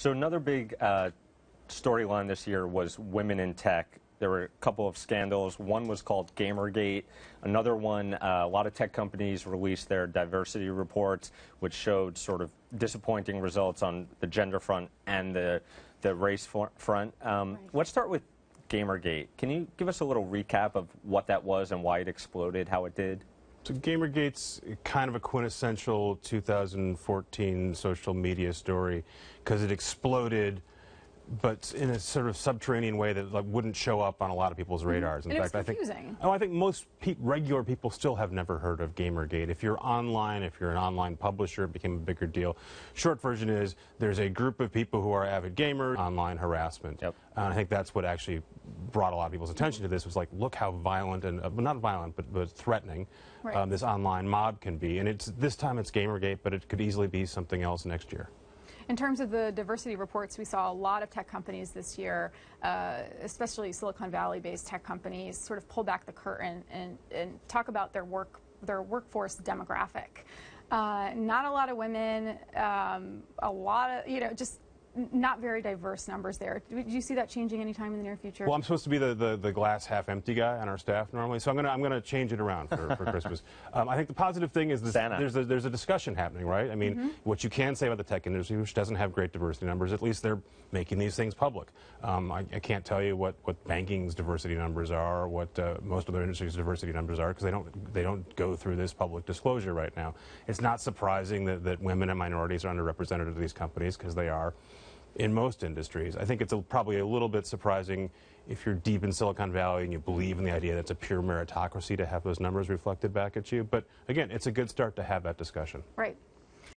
So another big storyline this year was women in tech. There were a couple of scandals. One was called Gamergate. Another one, a lot of tech companies released their diversity reports, which showed sort of disappointing results on the gender front and the race front. Right. Let's start with Gamergate. Can you give us a little recap of what that was and why it exploded, how it did? So Gamergate's kind of a quintessential 2014 social media story because it exploded, but in a sort of subterranean way that wouldn't show up on a lot of people's radars. In fact, I think most regular people still have never heard of Gamergate. If you're online, if you're an online publisher, it became a bigger deal. Short version is there's a group of people who are avid gamers, online harassment. Yep. And I think that's what actually brought a lot of people's attention to this, was like, look how violent and not violent, but threatening this online mob can be. And this time it's Gamergate, but it could easily be something else next year. In terms of the diversity reports, we saw a lot of tech companies this year, especially Silicon Valley-based tech companies, sort of pull back the curtain and talk about their workforce demographic. Not a lot of women, a lot of, just not very diverse numbers there. Do you see that changing anytime in the near future? Well, I'm supposed to be the glass half empty guy on our staff normally, so I'm gonna change it around for Christmas. I think the positive thing is there's a discussion happening, right? I mean, what you can say about the tech industry, which doesn't have great diversity numbers, at least they're making these things public. I can't tell you what banking's diversity numbers are, or what most other industries' diversity numbers are, because they don't go through this public disclosure right now. It's not surprising that women and minorities are underrepresented at these companies, because they are in most industries. I think it's probably a little bit surprising if you're deep in Silicon Valley and you believe in the idea that it's a pure meritocracy to have those numbers reflected back at you. But again, it's a good start to have that discussion. Right.